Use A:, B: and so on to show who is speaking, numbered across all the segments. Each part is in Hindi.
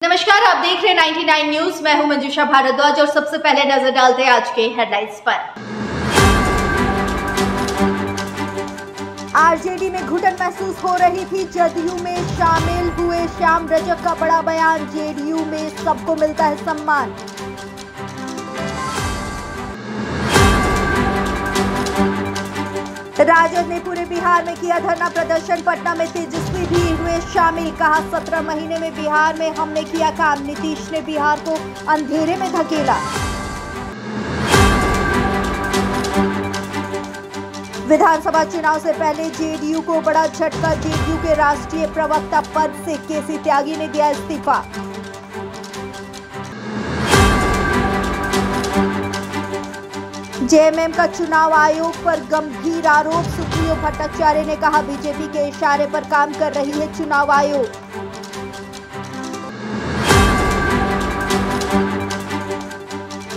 A: नमस्कार, आप देख रहे हैं 99 न्यूज। मैं हूं मंजुषा भारद्वाज और सबसे पहले नजर डालते हैं आज के हेडलाइंस पर।
B: आरजेडी में घुटन महसूस हो रही थी। जदयू में शामिल हुए श्याम रजक का बड़ा बयान, जेडीयू में सबको मिलता है सम्मान। राजद ने पूरे बिहार में किया धरना प्रदर्शन, पटना में तेजस्वी भी हुए शामिल। कहा 17 महीने में बिहार में हमने किया काम, नीतीश ने बिहार को अंधेरे में धकेला। विधानसभा चुनाव से पहले जेडीयू को बड़ा झटका, जेडीयू के राष्ट्रीय प्रवक्ता पद से केसी त्यागी ने दिया इस्तीफा। जेएमएम का चुनाव आयोग पर गंभीर आरोप, सुप्रियो भट्टाचार्य ने कहा बीजेपी के इशारे पर काम कर रही है चुनाव आयोग।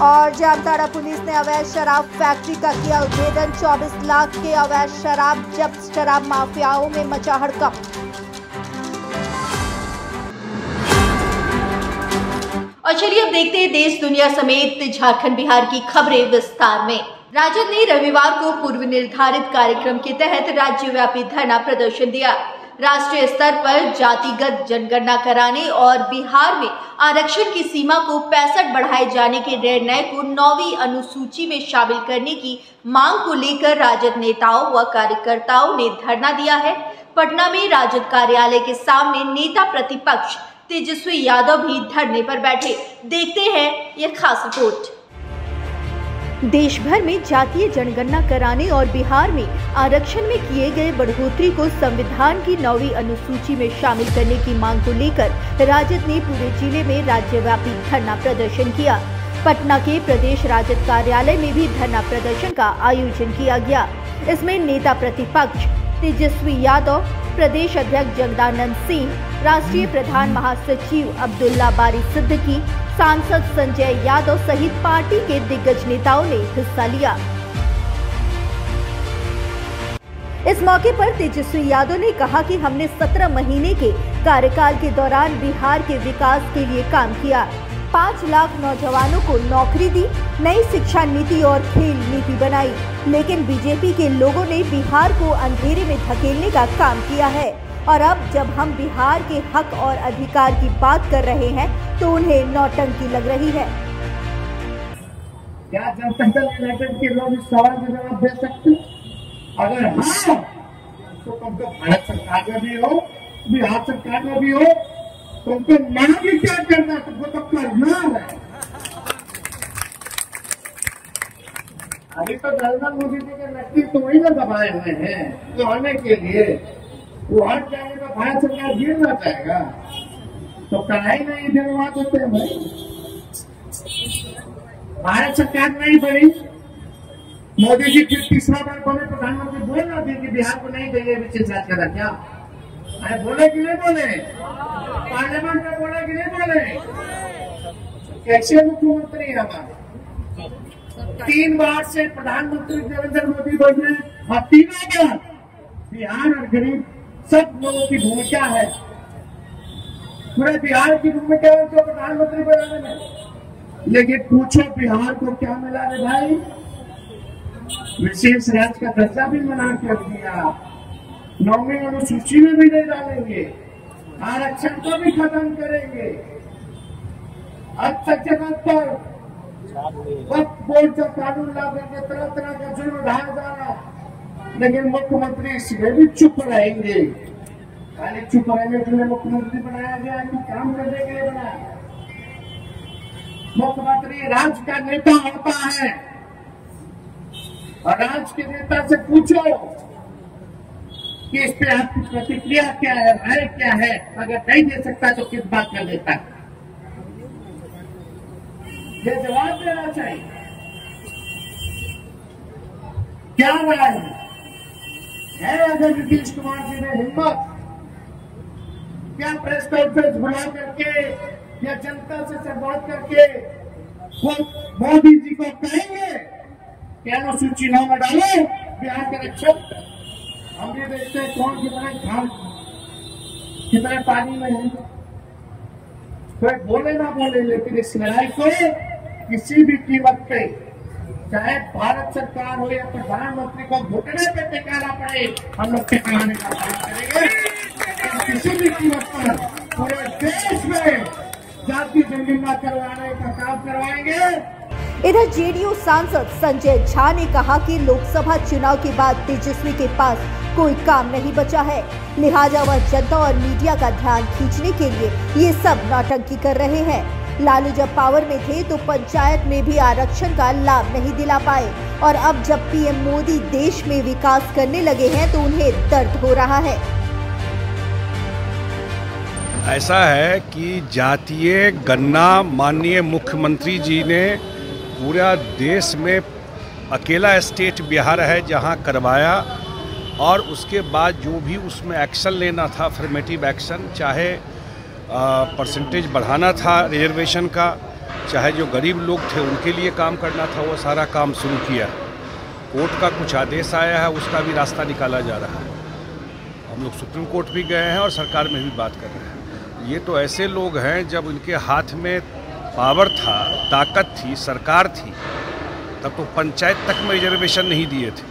B: और जामताड़ा पुलिस ने अवैध शराब फैक्ट्री का किया उद्भेदन, 24 लाख के अवैध शराब जब्त, शराब माफियाओं में मचा हड़कंप।
A: और चलिए अब देखते हैं देश दुनिया समेत झारखंड बिहार की खबरें विस्तार में। राजद ने रविवार को पूर्व निर्धारित कार्यक्रम के तहत राज्यव्यापी धरना प्रदर्शन दिया। राष्ट्रीय स्तर पर जातिगत जनगणना कराने और बिहार में आरक्षण की सीमा को 65 बढ़ाए जाने के निर्णय को 9वीं अनुसूची में शामिल करने की मांग को लेकर राजद नेताओं व कार्यकर्ताओं ने धरना दिया है। पटना में राजद कार्यालय के सामने नेता प्रतिपक्ष तेजस्वी यादव भी धरने पर बैठे। देखते हैं यह खास रिपोर्ट।
B: देश भर में जातीय जनगणना कराने और बिहार में आरक्षण में किए गए बढ़ोतरी को संविधान की 9वीं अनुसूची में शामिल करने की मांग को लेकर राजद ने पूरे जिले में राज्यव्यापी धरना प्रदर्शन किया। पटना के प्रदेश राजद कार्यालय में भी धरना प्रदर्शन का आयोजन किया गया। इसमें नेता प्रतिपक्ष तेजस्वी यादव, प्रदेश अध्यक्ष जगदानंद सिंह, राष्ट्रीय प्रधान महासचिव अब्दुल्ला बारी सिद्दीकी, सांसद संजय यादव सहित पार्टी के दिग्गज नेताओं ने हिस्सा लिया। इस मौके पर तेजस्वी यादव ने कहा कि हमने 17 महीने के कार्यकाल के दौरान बिहार के विकास के लिए काम किया, 5 लाख नौजवानों को नौकरी दी, नई शिक्षा नीति और खेल नीति बनाई, लेकिन बीजेपी के लोगों ने बिहार को अंधेरे में धकेलने का काम किया है। और अब जब हम बिहार के हक और अधिकार की बात कर रहे हैं तो उन्हें नौटंकी लग रही है।
C: क्या जनता दल यूनाइटेड के लोग इस सवाल का जवाब दे सकते? अगर हाँ तो तुमको भारत सरकार में भी हो, बिहार सरकार में भी हो, तुमको नाम भी क्या करना, तुमको तो करना है। अभी तो नरेंद्र मोदी जी के नेतृत्व तो वही ना दबाए हुए हैं जो आने के लिए वो हट जाएगा, भारत सरकार गिरना चाहेगा तो कढ़ाई नहीं दिलवा देते हैं भाई। भारत सरकार नहीं बनी, मोदी जी फिर तीसरा बार बने प्रधानमंत्री बोल रहे थे कि बिहार को नहीं देंगे विशेष राज्य का। क्या अरे बोले कि नहीं बोले? पार्लियामेंट में बोले कि नहीं बोले? कैसे मुख्यमंत्री है हमारे? 3 बार से प्रधानमंत्री नरेंद्र मोदी बने और 3 बार बिहार और गरीब सब लोगों की भूमिका है। पूरे बिहार की भूमिका है तो प्रधानमंत्री बनाने में। लेकिन पूछो बिहार को क्या मिला रे भाई? विशेष राज्य का दर्जा भी मना कर दिया, 9वीं अनुसूची में भी नहीं डालेंगे, आरक्षण को भी खत्म करेंगे। अब तक जगह पर वक्त बोर्ड का कानून ला देंगे, तरह तरह का जुर्म ढाया जा रहा, लेकिन मुख्यमंत्री इसमें भी चुप रहेंगे। खाली चुप रहने के लिए मुख्यमंत्री बनाया गया कि काम करने के लिए बनाया? मुख्यमंत्री राज्य का नेता होता है और राज्य के नेता से पूछो कि इस पे आपकी प्रतिक्रिया क्या है, राय क्या है। अगर नहीं दे सकता तो किस बात का देता है, ये जवाब देना चाहिए। क्या राय है अगर नीतीश कुमार जी ने हिम्मत, क्या प्रेस कॉन्फ्रेंस बुला करके या जनता से संवाद करके वो मोदी जी को कहेंगे कि अनुसूची 9 में डालो बिहार के रक्षक? हम भी देखते हैं कौन कितने पानी में है। कोई बोले ना बोले, लेकिन इस लड़ाई को किसी भी कीमत पे, चाहे भारत सरकार हो या प्रधानमंत्री को घुटने पे टिकाना पड़े, हम लोग टिकाने का काम करेंगे। किसी भी कीमत पर पूरे देश में जातीय जनगणना करवाने का काम करवाएंगे।
B: इधर जेडीयू सांसद संजय झा ने कहा कि लोकसभा चुनाव के बाद तेजस्वी के पास कोई काम नहीं बचा है, लिहाजा वह जनता और मीडिया का ध्यान खींचने के लिए ये सब नौटंकी कर रहे हैं। लालू जब पावर में थे तो पंचायत में भी आरक्षण का लाभ नहीं दिला पाए, और अब जब पीएम मोदी देश में विकास करने लगे हैं तो उन्हें दर्द हो रहा है।
D: ऐसा है कि जातीय गणना माननीय मुख्यमंत्री जी ने पूरा देश में अकेला स्टेट बिहार है जहां करवाया, और उसके बाद जो भी उसमें एक्शन लेना था, अफर्मेटिव एक्शन, चाहे परसेंटेज बढ़ाना था रिजर्वेशन का, चाहे जो गरीब लोग थे उनके लिए काम करना था, वो सारा काम शुरू किया। कोर्ट का कुछ आदेश आया है, उसका भी रास्ता निकाला जा रहा है। हम लोग सुप्रीम कोर्ट भी गए हैं और सरकार में भी बात कर रहे हैं। ये तो ऐसे लोग हैं जब उनके हाथ में पावर था, ताकत थी, सरकार थी, तब तो पंचायत तक में रिजर्वेशन नहीं दिए थे,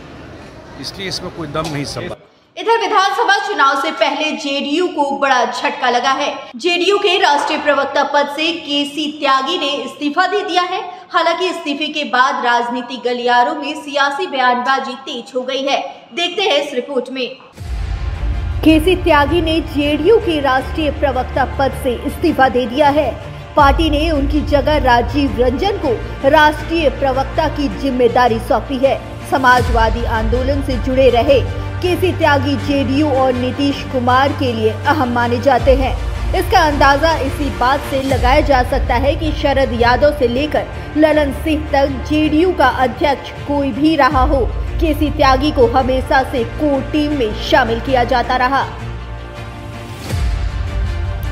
D: इसलिए इसमें कोई दम नहीं समझा।
A: इधर विधानसभा चुनाव से पहले जेडीयू को बड़ा झटका लगा है। जेडीयू के राष्ट्रीय प्रवक्ता पद से केसी त्यागी ने इस्तीफा दे दिया है। हालांकि इस्तीफे के बाद राजनीतिक गलियारों में सियासी बयानबाजी तेज हो गई है। देखते हैं इस रिपोर्ट में।
B: केसी त्यागी ने जेडीयू के राष्ट्रीय प्रवक्ता पद से इस्तीफा दे दिया है। पार्टी ने उनकी जगह राजीव रंजन को राष्ट्रीय प्रवक्ता की जिम्मेदारी सौंपी है। समाजवादी आंदोलन से जुड़े रहे केसी त्यागी जेडीयू और नीतीश कुमार के लिए अहम माने जाते हैं। इसका अंदाजा इसी बात से लगाया जा सकता है कि शरद यादव से लेकर ललन सिंह तक जेडीयू का अध्यक्ष कोई भी रहा हो, केसी त्यागी को हमेशा से कोर टीम में शामिल किया जाता रहा।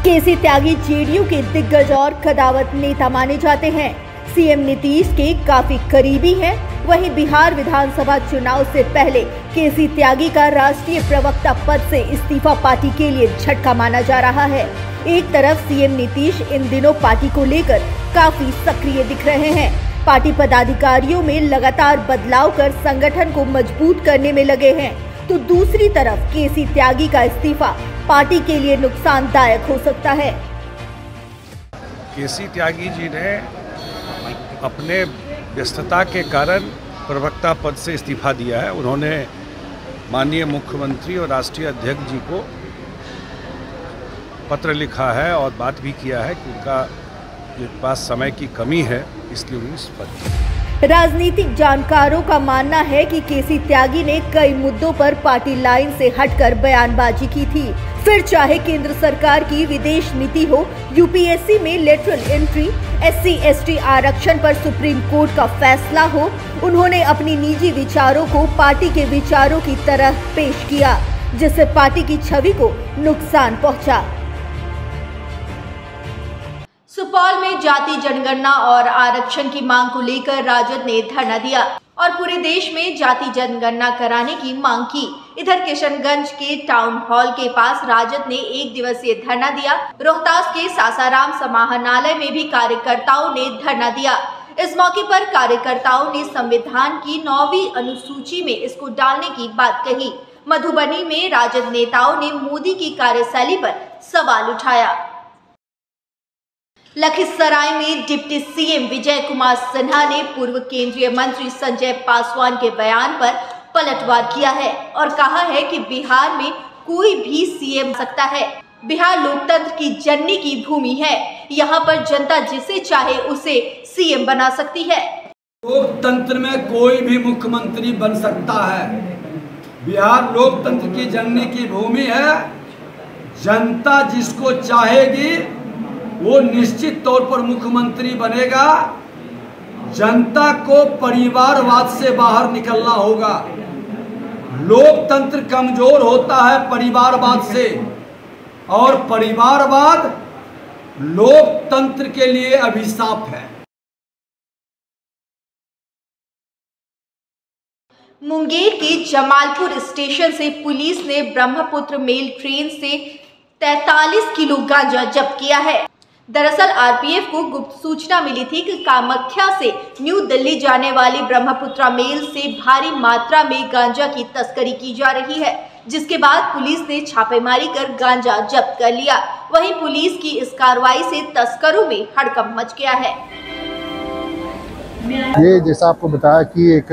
B: केसी त्यागी जेडीयू के दिग्गज और कदावत नेता माने जाते हैं। सीएम नीतीश के काफी करीबी हैं। वहीं बिहार विधानसभा चुनाव से पहले केसी त्यागी का राष्ट्रीय प्रवक्ता पद से इस्तीफा पार्टी के लिए झटका माना जा रहा है। एक तरफ सीएम नीतीश इन दिनों पार्टी को लेकर काफी सक्रिय दिख रहे हैं। पार्टी पदाधिकारियों में लगातार बदलाव कर संगठन को मजबूत करने में लगे हैं, तो दूसरी तरफ केसी त्यागी का इस्तीफा पार्टी के लिए नुकसानदायक हो सकता है।
D: केसी त्यागी जी ने अपने व्यस्तता के कारण प्रवक्ता पद से इस्तीफा दिया है। उन्होंने माननीय मुख्यमंत्री और राष्ट्रीय अध्यक्ष जी को पत्र लिखा है और बात भी किया है कि उनका पास समय की कमी है, इसलिए उन्हें इस पद।
B: राजनीतिक जानकारों का मानना है कि केसी त्यागी ने कई मुद्दों पर पार्टी लाइन से हटकर बयानबाजी की थी। फिर चाहे केंद्र सरकार की विदेश नीति हो, यूपीएससी में लेटरल एंट्री, SC/ST आरक्षण पर सुप्रीम कोर्ट का फैसला हो, उन्होंने अपनी निजी विचारों को पार्टी के विचारों की तरह पेश किया, जिससे पार्टी की छवि को नुकसान पहुंचा।
A: सुपौल में जाति जनगणना और आरक्षण की मांग को लेकर राजद ने धरना दिया और पूरे देश में जाति जनगणना कराने की मांग की। इधर किशनगंज के टाउन हॉल के पास राजद ने 1 दिवसीय धरना दिया। रोहतास के सासाराम समाहरणालय में भी कार्यकर्ताओं ने धरना दिया। इस मौके पर कार्यकर्ताओं ने संविधान की 9वीं अनुसूची में इसको डालने की बात कही। मधुबनी में राजद नेताओं ने मोदी की कार्यशैली पर सवाल उठाया। लखीसराय में डिप्टी सीएम विजय कुमार सिन्हा ने पूर्व केंद्रीय मंत्री संजय पासवान के बयान पर पलटवार किया है और कहा है कि बिहार में कोई भी सीएम सकता है। बिहार लोकतंत्र की जननी की भूमि है, यहाँ पर जनता जिसे चाहे उसे सीएम बना सकती है।
E: लोकतंत्र में कोई भी मुख्यमंत्री बन सकता है। बिहार लोकतंत्र की जननी की भूमि है। जनता जिसको चाहेगी वो निश्चित तौर पर मुख्यमंत्री बनेगा। जनता को परिवारवाद से बाहर निकलना होगा। लोकतंत्र कमजोर होता है परिवारवाद से, और परिवारवाद लोकतंत्र के लिए अभिशाप है।
A: मुंगेर के जमालपुर स्टेशन से पुलिस ने ब्रह्मपुत्र मेल ट्रेन से 43 किलो गांजा जब्त किया है। दरअसल आरपीएफ को गुप्त सूचना मिली थी कि कामाख्या से न्यू दिल्ली जाने वाली ब्रह्मपुत्रा मेल से भारी मात्रा में गांजा की तस्करी की जा रही है, जिसके बाद पुलिस ने छापेमारी कर गांजा जब्त कर लिया। वहीं पुलिस की इस कार्रवाई से तस्करों में हड़कंप मच गया है।
F: ये जैसा आपको बताया कि एक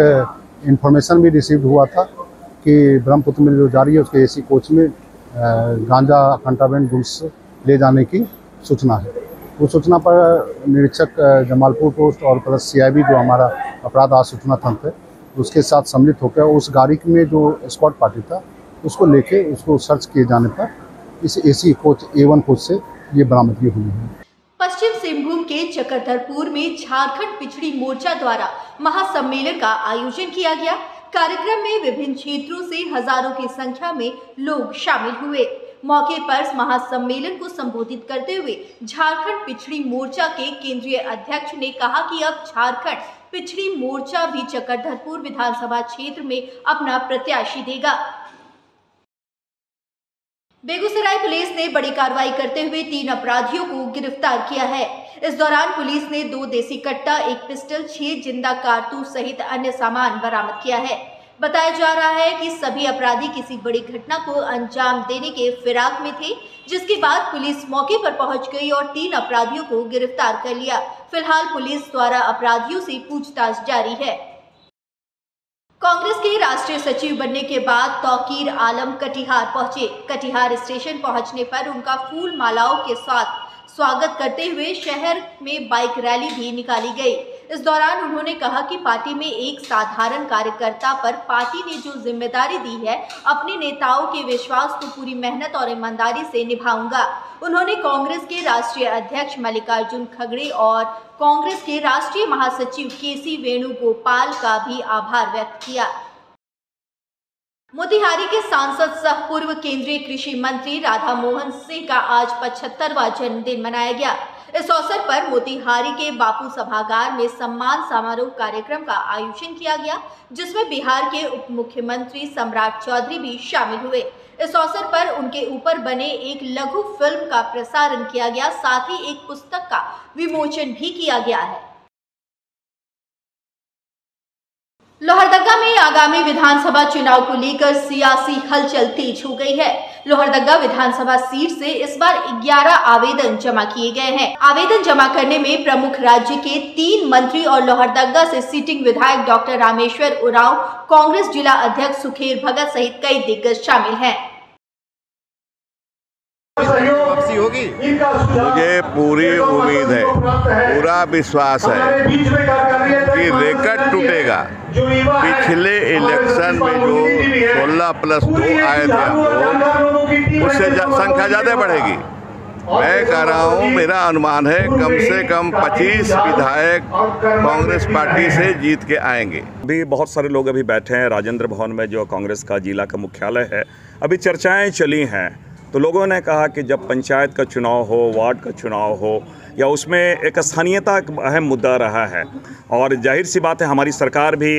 F: इंफॉर्मेशन भी रिसीव हुआ था कि ब्रह्मपुत्र में जो जा रही है उसके एसी कोच में गांजा कंट्राबैंड गुड्स ले जाने की सूचना है। उस सूचना पर निरीक्षक जमालपुर पोस्ट और प्लस सीआईबी जो हमारा अपराध आज सूचना तंत्र है उसके साथ सम्मिलित होकर उस गाड़ी में जो स्क्वाड पार्टी था उसको लेके उसको सर्च किए जाने पर इस एसी कोच A1 कोच से ये बरामदगी हुई है।
A: पश्चिम सिंहभूम के चक्रधरपुर में झारखंड पिछड़ी मोर्चा द्वारा महासम्मेलन का आयोजन किया गया। कार्यक्रम में विभिन्न क्षेत्रों से हजारों की संख्या में लोग शामिल हुए। मौके पर महासम्मेलन को संबोधित करते हुए झारखंड पिछड़ी मोर्चा के केंद्रीय अध्यक्ष ने कहा कि अब झारखंड पिछड़ी मोर्चा भी चक्रधरपुर विधानसभा क्षेत्र में अपना प्रत्याशी देगा। बेगूसराय पुलिस ने बड़ी कार्रवाई करते हुए 3 अपराधियों को गिरफ्तार किया है। इस दौरान पुलिस ने 2 देसी कट्टा, 1 पिस्टल, 6 जिंदा कारतूस सहित अन्य सामान बरामद किया है। बताया जा रहा है कि सभी अपराधी किसी बड़ी घटना को अंजाम देने के फिराक में थे, जिसके बाद पुलिस मौके पर पहुंच गई और 3 अपराधियों को गिरफ्तार कर लिया। फिलहाल पुलिस द्वारा अपराधियों से पूछताछ जारी है। कांग्रेस के राष्ट्रीय सचिव बनने के बाद तौकीर आलम कटिहार पहुंचे। कटिहार स्टेशन पहुंचने पर उनका फूल मालाओं के साथ स्वागत करते हुए शहर में बाइक रैली भी निकाली गई। इस दौरान उन्होंने कहा कि पार्टी में एक साधारण कार्यकर्ता पर पार्टी ने जो जिम्मेदारी दी है, अपने नेताओं के विश्वास को पूरी मेहनत और ईमानदारी से निभाऊंगा। उन्होंने कांग्रेस के राष्ट्रीय अध्यक्ष मल्लिकार्जुन खड़गे और कांग्रेस के राष्ट्रीय महासचिव केसी वेणुगोपाल का भी आभार व्यक्त किया। मोतिहारी के सांसद सह पूर्व केंद्रीय कृषि मंत्री राधा मोहन सिंह का आज 75वां जन्मदिन मनाया गया। इस अवसर पर मोतिहारी के बापू सभागार में सम्मान समारोह कार्यक्रम का आयोजन किया गया, जिसमें बिहार के उप मुख्यमंत्री सम्राट चौधरी भी शामिल हुए। इस अवसर पर उनके ऊपर बने एक लघु फिल्म का प्रसारण किया गया, साथ ही एक पुस्तक का विमोचन भी किया गया है। लोहरदगा में आगामी विधानसभा चुनाव को लेकर सियासी हलचल तेज हो गई है। लोहरदगा विधानसभा सीट से इस बार 11 आवेदन जमा किए गए हैं। आवेदन जमा करने में प्रमुख राज्य के 3 मंत्री और लोहरदगा से सिटिंग विधायक डॉक्टर रामेश्वर उरांव, कांग्रेस जिला अध्यक्ष सुखेर भगत सहित कई दिग्गज शामिल हैं।
G: मुझे पूरी उम्मीद है, पूरा विश्वास है कि रिकॉर्ड टूटेगा। पिछले इलेक्शन में जो 16+2 आए थे उससे संख्या ज़्यादा बढ़ेगी। मैं कह रहा हूँ, मेरा अनुमान है कम से कम 25 विधायक कांग्रेस पार्टी से जीत के आएंगे।
H: अभी बहुत सारे लोग अभी बैठे हैं राजेंद्र भवन में, जो कांग्रेस का जिला का मुख्यालय है। अभी चर्चाएं चली हैं, तो लोगों ने कहा कि जब पंचायत का चुनाव हो, वार्ड का चुनाव हो, या उसमें एक स्थानीयता अहम मुद्दा रहा है, और जाहिर सी बात है हमारी सरकार भी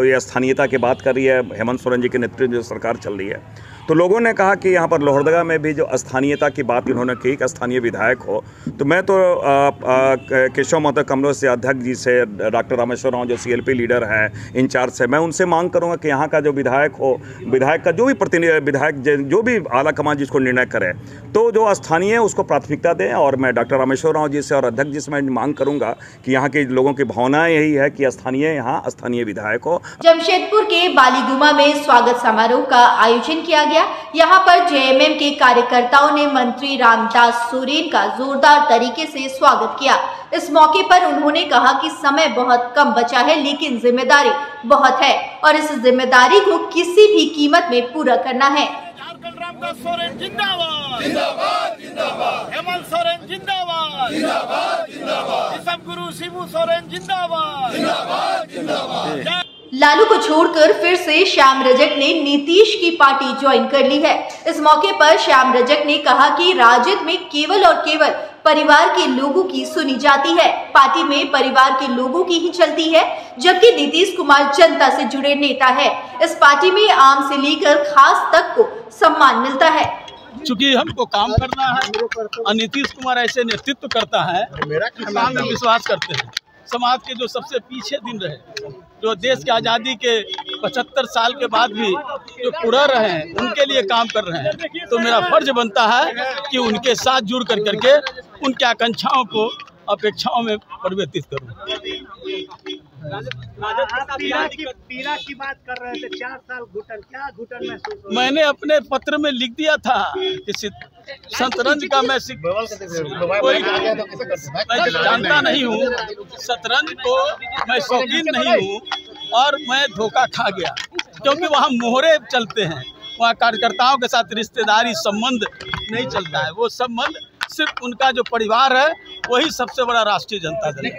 H: ये स्थानीयता की बात कर रही है। हेमंत सोरेन जी के नेतृत्व में जो सरकार चल रही है, तो लोगों ने कहा कि यहाँ पर लोहरदगा में भी जो स्थानीयता की बात इन्होंने की कि स्थानीय विधायक हो, तो मैं तो केशव महतो कमलों से अध्यक्ष जी से, डॉक्टर रामेश्वर राव जो CLP लीडर हैं, इंचार्ज से, मैं उनसे मांग करूँगा कि यहाँ का जो विधायक हो, विधायक का जो भी प्रतिनिधि विधायक जो भी आला कमान जिसको निर्णय करे, तो जो स्थानीय है उसको प्राथमिकता दें। और मैं डॉक्टर रामेश्वर राव जी से और अध्यक्ष जी से मैं मांग करूँगा कि यहाँ के लोगों की भावनाएं यही है कि स्थानीय विधायक हो।
A: जमशेदपुर के बालीगुमा में स्वागत समारोह का आयोजन किया गया। यहाँ पर JMM के कार्यकर्ताओं ने मंत्री रामदास सोरेन का जोरदार तरीके से स्वागत किया। इस मौके पर उन्होंने कहा कि समय बहुत कम बचा है, लेकिन जिम्मेदारी बहुत है और इस जिम्मेदारी को किसी भी कीमत में पूरा करना है।
I: रामदास सोरेन जिंदाबाद, जिंदाबाद, जिंदाबाद। हेमंत सोरेन जिंदाबाद, जिंदाबाद, जिंदाबाद। गुरु शिबू सोरेन जिंदाबाद, जिंदाबाद, जिंदाबाद।
A: लालू को छोड़कर फिर से श्याम रजक ने नीतीश की पार्टी ज्वाइन कर ली है। इस मौके पर श्याम रजक ने कहा कि राजद में केवल और केवल परिवार के लोगों की सुनी जाती है। पार्टी में परिवार के लोगों की ही चलती है, जबकि नीतीश कुमार जनता से जुड़े नेता है। इस पार्टी में आम से लेकर खास तक को सम्मान मिलता है।
J: चूंकि हमको काम करना है और नीतीश कुमार ऐसे नेतृत्व करता है, किसान में विश्वास करते हैं। समाज के जो सबसे पीछे दिन रहे, जो देश की आज़ादी के 75 साल के बाद भी जो कुड़ा रहे हैं, उनके लिए काम कर रहे हैं। तो मेरा फर्ज बनता है कि उनके साथ जुड़ करके उनकी आकांक्षाओं को अपेक्षाओं में परिवर्तित करूं।
C: पीड़ा की बात कर रहे थे, 4 साल घुटन, क्या घुटन महसूस?
J: मैंने अपने पत्र में लिख दिया था कि शतरंज का मैं जानता नहीं हूँ, शतरंज को मैं शौकीन नहीं हूँ और मैं धोखा खा गया, क्योंकि वहाँ मोहरे चलते हैं, वहाँ कार्यकर्ताओं के साथ रिश्तेदारी संबंध नहीं चलता है। वो संबंध सिर्फ उनका जो परिवार है वही सबसे बड़ा राष्ट्रीय जनता दल है।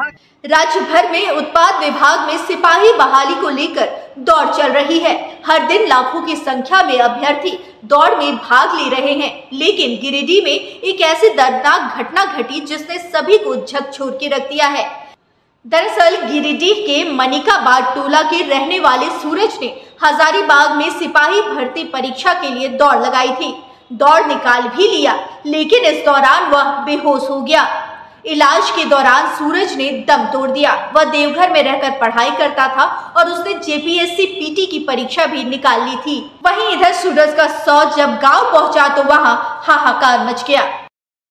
A: राज्य भर में उत्पाद विभाग में सिपाही बहाली को लेकर दौड़ चल रही है। हर दिन लाखों की संख्या में अभ्यर्थी दौड़ में भाग ले रहे हैं, लेकिन गिरिडीह में एक ऐसी दर्दनाक घटना घटी जिसने सभी को झकझोर के रख दिया है। दरअसल गिरिडीह के मनिकाबाद टोला के रहने वाले सूरज ने हजारीबाग में सिपाही भर्ती परीक्षा के लिए दौड़ लगाई थी। दौड़ निकाल भी लिया, लेकिन इस दौरान वह बेहोश हो गया। इलाज के दौरान सूरज ने दम तोड़ दिया। वह देवघर में रहकर पढ़ाई करता था और उसने जेपीएससी पीटी की परीक्षा भी निकाल ली थी। वहीं इधर सूरज का शव जब गांव पहुंचा तो वहां हाहाकार मच गया।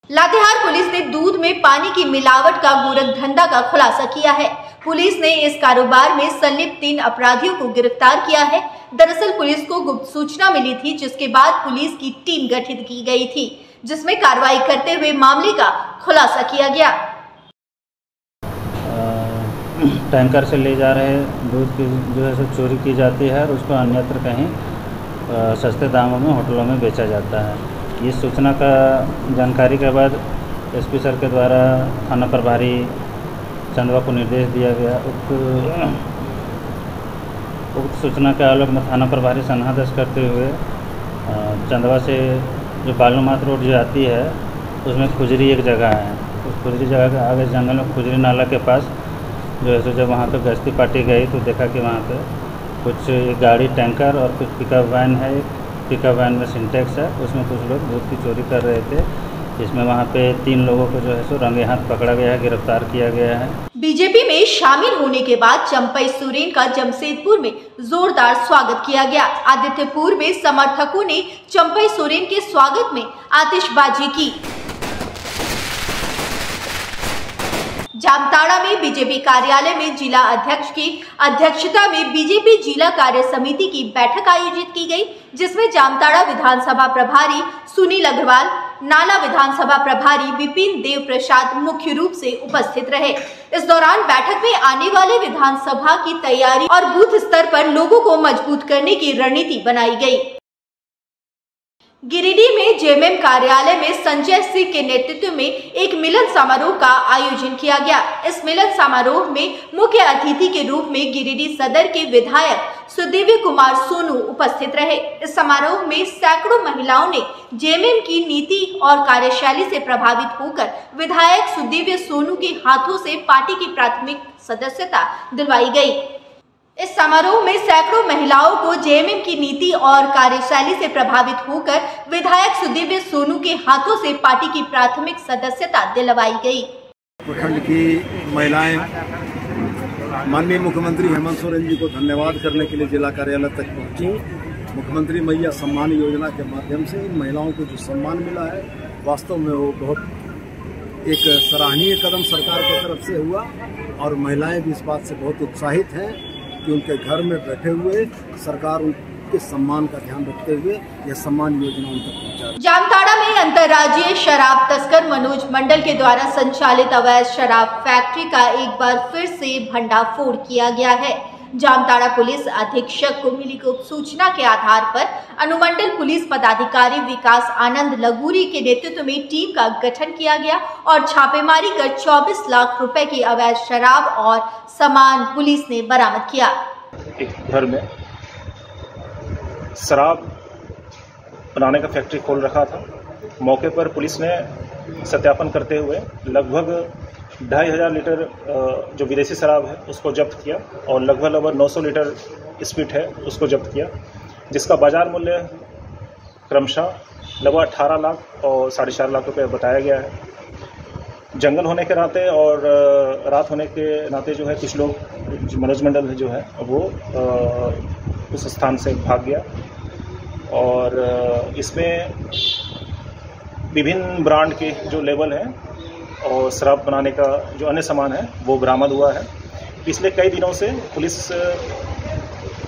A: लातेहार पुलिस ने दूध में पानी की मिलावट का गोरख धंधा का खुलासा किया है। पुलिस ने इस कारोबार में संलिप्त 3 अपराधियों को गिरफ्तार किया है। दरअसल पुलिस को गुप्त सूचना मिली थी, जिसके बाद पुलिस की टीम गठित की गई थी, जिसमें कार्रवाई करते हुए मामले का खुलासा किया गया।
K: टैंकर से ले जा रहे दूध की जो है सो चोरी की जाती है और उसको अन्यत्र कहीं सस्ते दामों में होटलों में बेचा जाता है। इस सूचना का जानकारी के बाद एसपी सर के द्वारा थाना प्रभारी चंदवा को निर्देश दिया गया। उक्त सूचना के आलोक में थाना प्रभारी संहादस करते हुए चंदवा से जो बालूमाथ रोड जो आती है उसमें खुजरी एक जगह है, उस खुजरी जगह के आगे जंगल में खुजरी नाला के पास जो है सो जब वहाँ पे गश्ती पार्टी गई तो देखा कि वहाँ पे कुछ एक गाड़ी टैंकर और कुछ पिकअप वैन है। पिकअप वैन में सिंटेक्स है, उसमें कुछ लोग दूध की चोरी कर रहे थे। इसमें वहाँ पे 3 लोगों को जो है सो रंगे हाथ पकड़ा गया है, गिरफ्तार किया गया है।
A: बीजेपी में शामिल होने के बाद चंपई सोरेन का जमशेदपुर में जोरदार स्वागत किया गया। आदित्यपुर में समर्थकों ने चंपई सोरेन के स्वागत में आतिशबाजी की। जामताड़ा में बीजेपी कार्यालय में जिला अध्यक्ष की अध्यक्षता में बीजेपी जिला कार्य समिति की बैठक आयोजित की गई, जिसमें जामताड़ा विधानसभा प्रभारी सुनील अग्रवाल, नाला विधानसभा प्रभारी विपिन देव प्रसाद मुख्य रूप से उपस्थित रहे। इस दौरान बैठक में आने वाले विधानसभा की तैयारी और बूथ स्तर पर लोगों को मजबूत करने की रणनीति बनाई गई। गिरिडीह में जेएमएम कार्यालय में संजय सिंह के नेतृत्व में एक मिलन समारोह का आयोजन किया गया। इस मिलन समारोह में मुख्य अतिथि के रूप में गिरिडीह सदर के विधायक सुदिव्य कुमार सोनू उपस्थित रहे। इस समारोह में सैकड़ों महिलाओं ने जेएमएम की नीति और कार्यशैली से प्रभावित होकर विधायक सुदिव्य सोनू के हाथों से पार्टी की प्राथमिक सदस्यता दिलवाई गई। इस समारोह में सैकड़ों महिलाओं को जेएमएम की नीति और कार्यशैली से प्रभावित होकर विधायक सुदिव्य सोनू के हाथों से पार्टी की प्राथमिक सदस्यता दिलवाई गई।
L: प्रखंड की महिलाएं माननीय मुख्यमंत्री हेमंत सोरेन जी को धन्यवाद करने के लिए जिला कार्यालय तक पहुंची। मुख्यमंत्री मैया सम्मान योजना के माध्यम से इन महिलाओं को जो सम्मान मिला है, वास्तव में वो बहुत एक सराहनीय कदम सरकार की तरफ से हुआ और महिलाएं भी इस बात से बहुत उत्साहित हैं कि उनके घर में बैठे हुए सरकार उनके सम्मान का ध्यान रखते हुए यह सम्मान योजना उन तक पहुँचा।
A: जामताड़ा में अंतर्राज्यीय शराब तस्कर मनोज मंडल के द्वारा संचालित अवैध शराब फैक्ट्री का एक बार फिर से भंडाफोड़ किया गया है। जामताड़ा पुलिस अधीक्षक को मिली गुप्त सूचना के आधार पर अनुमंडल पुलिस पदाधिकारी विकास आनंद लगूरी के नेतृत्व में टीम का गठन किया गया और छापेमारी कर 24 लाख रुपए की अवैध शराब और सामान पुलिस ने बरामद किया।
M: एक घर में शराब बनाने का फैक्ट्री खोल रखा था। मौके पर पुलिस ने सत्यापन करते हुए लगभग 2,500 लीटर जो विदेशी शराब है उसको जब्त किया और लगभग 900 लीटर स्पिरिट है उसको जब्त किया, जिसका बाजार मूल्य क्रमशः लगभग 18 लाख और 4.5 लाख रुपए बताया गया है। जंगल होने के नाते और रात होने के नाते जो है कुछ लोग मनोज मंडल जो है वो उस स्थान से भाग गया और इसमें विभिन्न ब्रांड के जो लेबल हैं और शराब बनाने का जो अन्य सामान है वो बरामद हुआ है। पिछले कई दिनों से पुलिस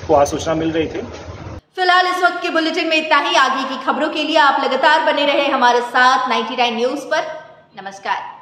M: को आसूचना मिल रही थी।
A: फिलहाल इस वक्त के बुलेटिन में इतना ही। आगे की खबरों के लिए आप लगातार बने रहे हमारे साथ 99 न्यूज पर। नमस्कार।